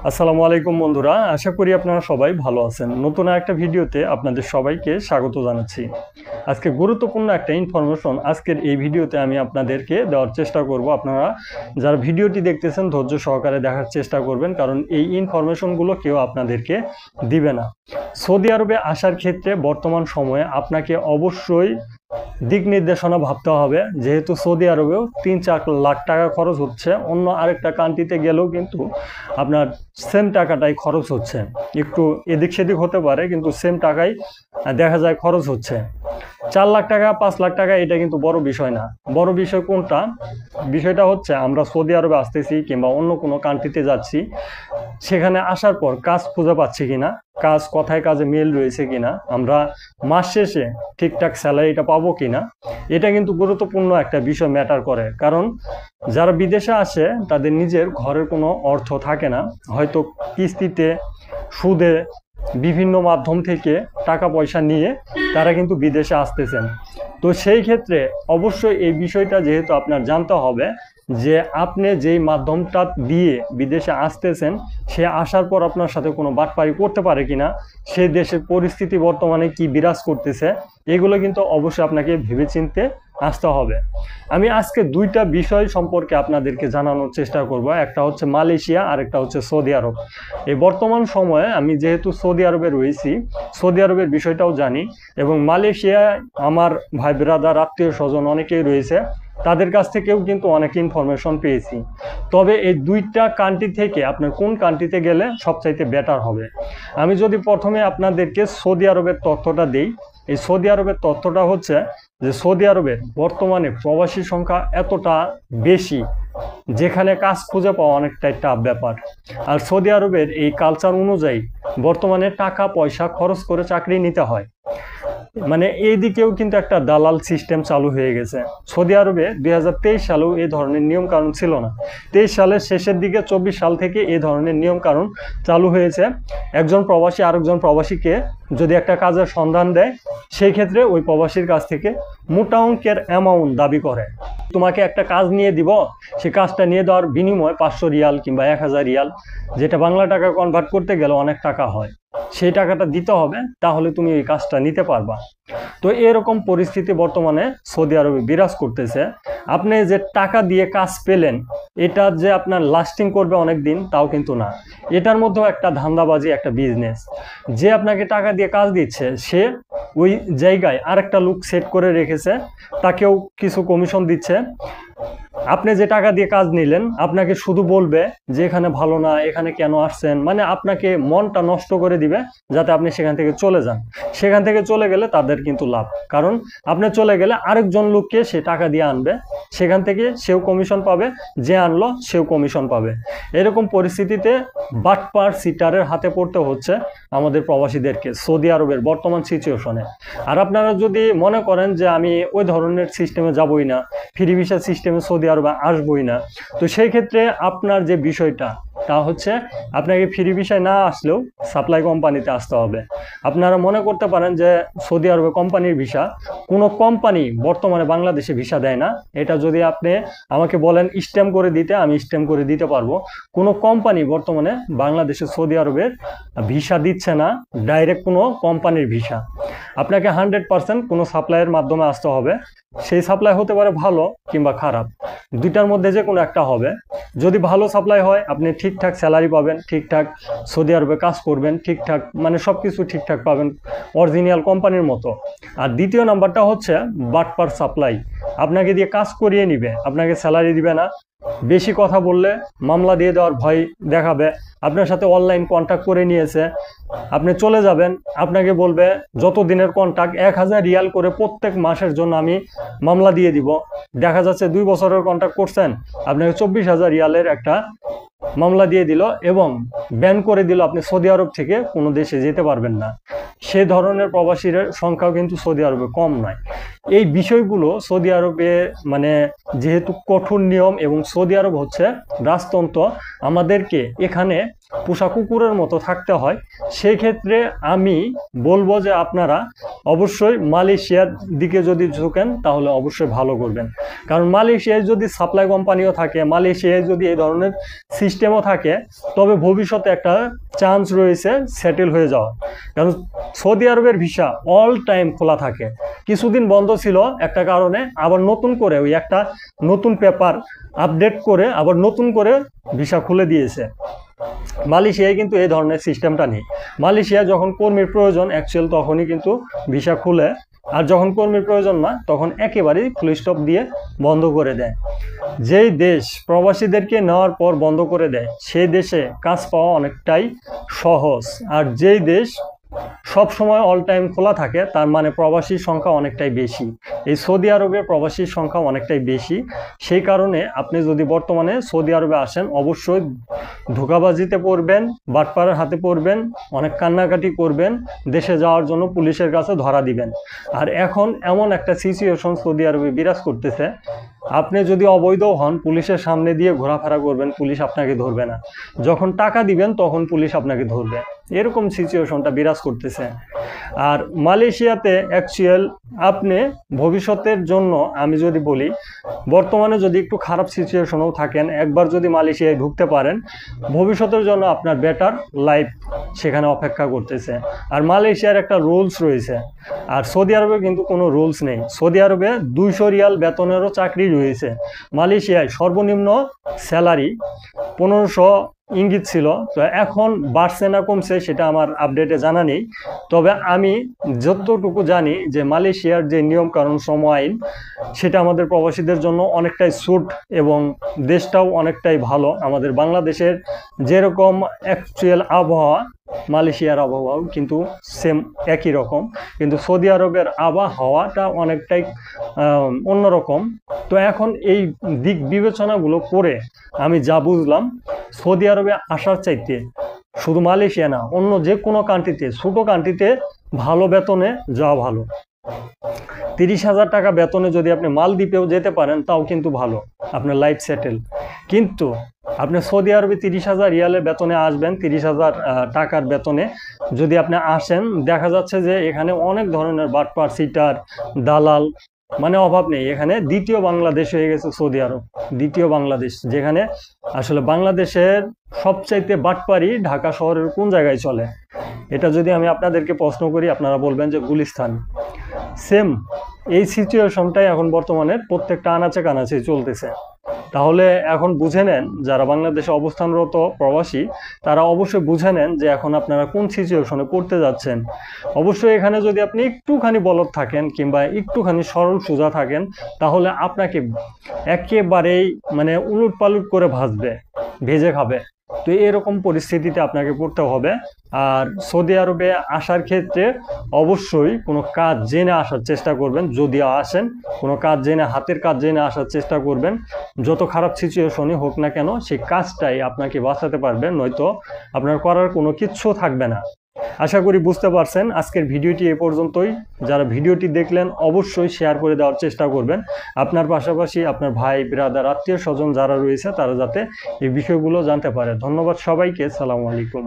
আসসালামু আলাইকুম বন্ধুরা, আশা করি আপনারা সবাই ভালো আছেন। নতুন একটা ভিডিওতে আপনাদের সবাইকে স্বাগত জানাচ্ছি। আজকে গুরুত্বপূর্ণ একটা ইনফরমেশন আজকের এই ভিডিওতে আমি আপনাদেরকে দেওয়ার চেষ্টা করব। আপনারা যারা ভিডিওটি দেখতেছেন ধৈর্য সহকারে দেখার চেষ্টা করবেন, কারণ এই ইনফরমেশনগুলো কেউ আপনাদেরকে দিবে না। সৌদি আরবে আসার ক্ষেত্রে বর্তমান সময়ে আপনাকে অবশ্যই দিক নির্দেশনা ভাবতে হবে, যেহেতু সৌদি আরবেও ৩-৪ লাখ টাকা খরচ হচ্ছে। অন্য আরেকটা কান্ট্রিতে গেলেও কিন্তু আপনার সেম টাকাটাই খরচ হচ্ছে, একটু এদিক সেদিক হতে পারে কিন্তু সেম টাকাই দেখা যায় খরচ হচ্ছে। ৪ লাখ টাকা ৫ লাখ টাকা এটা কিন্তু বড় বিষয় না। বড় বিষয় কোনটা? বিষয়টা হচ্ছে আমরা সৌদি আরবে আসতেছি কিংবা অন্য কোনো কান্ট্রিতে যাচ্ছি, সেখানে আসার পর কাজ খুঁজে পাচ্ছি কিনা, কাজ কথায় কাজে মিল রয়েছে কিনা, আমরা মাস শেষে ঠিকঠাক স্যালারিটা পাবো কিনা, এটা কিন্তু গুরুত্বপূর্ণ একটা বিষয় ম্যাটার করে। কারণ যারা বিদেশে আসে তাদের নিজের ঘরের কোনো অর্থ থাকে না, হয়তো কিস্তিতে, সুদে, বিভিন্ন মাধ্যম থেকে টাকা পয়সা নিয়ে তারা কিন্তু বিদেশে আসতেছেন। তো সেই ক্ষেত্রে অবশ্যই এই বিষয়টা যেহেতু আপনার জানতে হবে যে আপনি যেই মাধ্যমটা দিয়ে বিদেশে আসতেছেন, সে আসার পর আপনার সাথে কোনো বাটপারি করতে পারে কিনা, সেই দেশের পরিস্থিতি বর্তমানে কি বিরাজ করতেছে, এগুলো কিন্তু অবশ্যই আপনাকে ভেবেচিন্তে আসতে হবে। আমি আজকে দুইটা বিষয় সম্পর্কে আপনাদেরকে জানানোর চেষ্টা করব। একটা হচ্ছে মালয়েশিয়া আর একটা হচ্ছে সৌদি আরব। এই বর্তমান সময়ে আমি যেহেতু সৌদি আরবে রয়েছি, সৌদি আরবের বিষয়টাও জানি, এবং মালয়েশিয়ায় আমার ভাই ব্রাদার আত্মীয় স্বজন অনেকেই রয়েছে, তাদের কাছ থেকেও কিন্তু অনেক ইনফরমেশন পেয়েছি। তবে এই দুইটা কান্ট্রি থেকে আপনার কোন কান্ট্রিতে গেলে সবচাইতে বেটার হবে, আমি যদি প্রথমে আপনাদেরকে সৌদি আরবের তথ্যটা দিই। এই সৌদি আরবের তথ্যটা হচ্ছে যে সৌদি আরবের বর্তমানে প্রবাসী সংখ্যা এতটা বেশি, যেখানে কাজ খুঁজে পাওয়া অনেকটাই টাফ ব্যাপার। আর সৌদি আরবের এই কালচার অনুযায়ী বর্তমানে টাকা পয়সা খরচ করে চাকরি নিতে হয়। মানে এই দিকেও কিন্তু একটা দালাল সিস্টেম চালু হয়ে গেছে। সৌদি আরবে ২০২৩ সালেও এই ধরনের নিয়ম কানুন ছিল না। ২৩ সালের শেষের দিকে ২৪ সাল থেকে এই ধরনের নিয়ম কানুন চালু হয়েছে। একজন প্রবাসী আরেকজন প্রবাসীকে যদি একটা কাজের সন্ধান দেয়, সেই ক্ষেত্রে ওই প্রবাসীর কাছ থেকে মোটা অঙ্কের অ্যামাউন্ট দাবি করে। তোমাকে একটা কাজ নিয়ে দিব, সে কাজটা নিয়ে দেওয়ার বিনিময়ে ৫০০ রিয়াল কিংবা ১০০০ রিয়াল, যেটা বাংলা টাকা কনভার্ট করতে গেলে অনেক টাকা হয়, সেই টাকাটা দিতে হবে, তাহলে তুমি এই কাজটা নিতে পারবা। তো এরকম পরিস্থিতি বর্তমানে সৌদি আরবে বিরাজ করতেছে। আপনি যে টাকা দিয়ে কাজ পেলেন, এটা যে আপনার লাস্টিং করবে অনেক দিন তাও কিন্তু না। এটার মধ্যেও একটা ধান্দাবাজি, একটা বিজনেস। যে আপনাকে টাকা দিয়ে কাজ দিচ্ছে, সে ওই জায়গায় আরেকটা লোক সেট করে রেখেছে, তাকেও কিছু কমিশন দিচ্ছে। আপনি যে টাকা দিয়ে কাজ নিলেন, আপনাকে শুধু বলবে যে এখানে ভালো না, এখানে কেন আসছেন, মানে আপনাকে মনটা নষ্ট করে দিবে যাতে আপনি সেখান থেকে চলে যান। সেখান থেকে চলে গেলে তাদের কিন্তু লাভ, কারণ আপনি চলে গেলে আরেকজন লোককে সে টাকা দিয়ে আনবে, সেখান থেকে সেও কমিশন পাবে, যে আনলো সেও কমিশন পাবে। এরকম পরিস্থিতিতে বাটপার সিটারের হাতে পড়তে হচ্ছে আমাদের প্রবাসীদেরকে সৌদি আরবের বর্তমান সিচুয়েশনে। আর আপনারা যদি মনে করেন যে আমি ওই ধরনের সিস্টেমে যাবই না, ফ্রি ভিসা সিস্টেমে সৌদি আরবে আসবই না, তো সেই ক্ষেত্রে আপনার যে বিষয়টা তা হচ্ছে আপনাকে ফ্রি ভিসায় না আসলেও সাপ্লাই কোম্পানিতে আসতে হবে। আপনারা মনে করতে পারেন যে সৌদি আরবে কোম্পানির ভিসা, কোনো কোম্পানি বর্তমানে বাংলাদেশে ভিসা দেয় না। এটা যদি আপনি আমাকে বলেন স্ট্যাম্প করে দিতে, আমি স্ট্যাম্প করে দিতে পারবো। কোনো কোম্পানি বর্তমানে বাংলাদেশে সৌদি আরবের ভিসা দিচ্ছে না, ডাইরেক্ট কোনো কোম্পানির ভিসা। আপনাকে 100% কোনো সাপ্লাইয়ের মাধ্যমে আসতে হবে। সেই সাপ্লাই হতে পারে ভালো কিংবা খারাপ, দুইটার মধ্যে যে কোনো একটা হবে। যদি ভালো সাপ্লাই হয়, আপনি ঠিকঠাক স্যালারি পাবেন, ঠিকঠাক সৌদি আরবে কাজ করবেন, ঠিকঠাক মানে সব কিছু ঠিকঠাক পাবেন, অরিজিনাল কোম্পানির মতো। আর দ্বিতীয় নাম্বারটা হচ্ছে বাটপার সাপ্লাই, আপনাকে দিয়ে কাজ করিয়ে নিবে, আপনাকে স্যালারি দিবে না। বেশি কথা বললে মামলা দিয়ে দেওয়ার ভয় দেখাবে। আপনার সাথে অনলাইন কন্ট্যাক্ট করে নিয়েছে, আপনি চলে যাবেন, আপনাকে বলবে যত দিনের কন্ট্যাক্ট ১০০০ রিয়াল করে প্রত্যেক মাসের জন্য আমি মামলা দিয়ে দিব। দেখা যাচ্ছে ২ বছরের কন্ট্যাক্ট করছেন, আপনাকে ২৪,০০০ রিয়ালের একটা মামলা দিয়ে দিল এবং ব্যান করে দিল, আপনি সৌদি আরব থেকে কোনো দেশে যেতে পারবেন না। সে ধরনের প্রবাসীর সংখ্যাও কিন্তু সৌদি আরবে কম নয়। এই বিষয়গুলো সৌদি আরবে মানে যেহেতু কঠোর নিয়ম, এবং সৌদি আরব হচ্ছে রাজতন্ত্র, আমাদেরকে এখানে পোষা কুকুরের মতো থাকতে হয়। সেই ক্ষেত্রে আমি বলবো যে আপনারা অবশ্যই মালয়েশিয়ার দিকে যদি ঝুঁকেন তাহলে অবশ্যই ভালো করবেন। কারণ মালয়েশিয়ায় যদি সাপ্লাই কোম্পানিও থাকে, মালয়েশিয়ায় যদি এই ধরনের সিস্টেমও থাকে, তবে ভবিষ্যতে একটা চান্স রয়েছে সেটেল হয়ে যাওয়া। কারণ সৌদি আরবের ভিসা অল টাইম খোলা থাকে। কিছুদিন বন্ধ ছিল একটা কারণে, আবার নতুন করে ওই একটা নতুন পেপার আপডেট করে আবার নতুন করে ভিসা খুলে দিয়েছে। মালয়েশিয়ায় কিন্তু এই ধরনের সিস্টেমটা নেই। মালয়েশিয়া যখন কর্মীর প্রয়োজন অ্যাকচুয়াল তখনই কিন্তু ভিসা খুলে, আর যখন কর্মীর প্রয়োজন না তখন একেবারেই ফুল স্টপ দিয়ে বন্ধ করে দেয়। যেই দেশ প্রবাসীদেরকে নেওয়ার পর বন্ধ করে দেয় সেই দেশে কাজ পাওয়া অনেকটাই সহজ, আর যেই দেশ সব সময় অল টাইম খোলা থাকে তার মানে প্রবাসীর সংখ্যা অনেকটাই বেশি। এই সৌদি আরবে প্রবাসীর সংখ্যা অনেকটাই বেশি। সেই কারণে আপনি যদি বর্তমানে সৌদি আরবে আসেন অবশ্যই ধোঁকাবাজিতে পড়বেন, বাটপাড়ার হাতে পড়বেন, অনেক কান্নাকাটি করবেন, দেশে যাওয়ার জন্য পুলিশের কাছে ধরা দিবেন। আর এখন এমন একটা সিচুয়েশন সৌদি আরবে বিরাজ করতেছে, আপনি যদি অবৈধ হন পুলিশের সামনে দিয়ে ঘোরাফেরা করবেন, পুলিশ আপনাকে ধরবে না। যখন টাকা দিবেন তখন পুলিশ আপনাকে ধরবে। এরকম সিচুয়েশনটা বিরাজ করতেছে। আর মালয়েশিয়াতে অ্যাকচুয়াল আপনি ভবিষ্যতের জন্য আমি যদি বলি, বর্তমানে যদি একটু খারাপ সিচুয়েশনেও থাকেন, একবার যদি মালয়েশিয়ায় ঢুকতে পারেন ভবিষ্যতের জন্য আপনার বেটার লাইফ সেখানে অপেক্ষা করতেছে। আর মালয়েশিয়ার একটা রুলস রয়েছে, আর সৌদি আরবে কিন্তু কোনো রুলস নেই। সৌদি আরবে 200 রিয়াল বেতনেরও চাকরি রয়েছে। মালয়েশিয়ায় সর্বনিম্ন স্যালারি 1500 ইঙ্গিত ছিল, তো এখন বাড়ছে না কমছে সেটা আমার আপডেটে জানা নেই। তবে আমি যতটুকু জানি যে মালয়েশিয়ার যে নিয়মকানুন শ্রম আইন সেটা আমাদের প্রবাসীদের জন্য অনেকটাই সুট, এবং দেশটাও অনেকটাই ভালো। আমাদের বাংলাদেশের যেরকম অ্যাকচুয়াল আবহাওয়া মালয়েশিয়ার আবহাওয়াও কিন্তু সেম একই রকম, কিন্তু সৌদি আরবের আবহাওয়াটা অনেকটাই অন্যরকম। তো এখন এই দিক বিবেচনাগুলো করে আমি যা বুঝলাম, সৌদি আরবে আসার চাইতে শুধু মালয়েশিয়া না, অন্য যে কোনো কান্ট্রিতে, ছোটো কান্ট্রিতে ভালো বেতনে যাওয়া ভালো। 30,000 টাকা বেতনে যদি আপনি মালদ্বীপেও যেতে পারেন তাও কিন্তু ভালো, আপনার লাইফ সেটেল। কিন্তু আপনি সৌদি আরবে 30,000 রিয়ালের বেতনে আসবেন, 30,000 টাকার বেতনে যদি আপনি আসেন, দেখা যাচ্ছে যে এখানে অনেক ধরনের বাটপার, সিটার, দালাল, মানে অভাব নেই। এখানে দ্বিতীয় বাংলাদেশ হয়ে গেছে সৌদি আরব, দ্বিতীয় বাংলাদেশ। যেখানে আসলে বাংলাদেশের সবচাইতে বাটপারি ঢাকা শহরের কোন জায়গায় চলে, এটা যদি আমি আপনাদেরকে প্রশ্ন করি আপনারা বলবেন যে গুলিস্তান। সেম এই সিচুয়েশনটাই এখন বর্তমানে প্রত্যেকটা আনাচে কানাচে চলতেছে। তাহলে এখন বুঝে নেন, যারা বাংলাদেশে অবস্থানরত প্রবাসী তারা অবশ্যই বুঝে নেন যে এখন আপনারা কোন সিচুয়েশনে পড়তে যাচ্ছেন। অবশ্যই এখানে যদি আপনি একটুখানি বলদ থাকেন কিংবা একটুখানি সরল সোজা থাকেন তাহলে আপনাকে একেবারেই মানে উলট পালট করে ভেজে খাবে। তো এরকম পরিস্থিতিতে আপনাকে পড়তে হবে। আর সৌদি আরবে আসার ক্ষেত্রে অবশ্যই কোনো কাজ জেনে আসার চেষ্টা করবেন। যদি আসেন কোনো কাজ জেনে, হাতের কাজ জেনে আসার চেষ্টা করবেন। যত খারাপ সিচুয়েশনই হোক না কেন সেই কাজটাই আপনাকে বাঁচাতে পারবে, নয়তো আপনার করার কোনো কিচ্ছু থাকবে না। আশা করি বুঝতে পারছেন। আজকের ভিডিওটি এ পর্যন্তই। যারা ভিডিওটি দেখলেন অবশ্যই শেয়ার করে দেওয়ার চেষ্টা করবেন। আপনার পাশাপাশি আপনার ভাই, ব্রাদার, আত্মীয় স্বজন যারা রয়েছে তারা যাতে এই বিষয়গুলো জানতে পারে। ধন্যবাদ সবাইকে। আসসালামু আলাইকুম।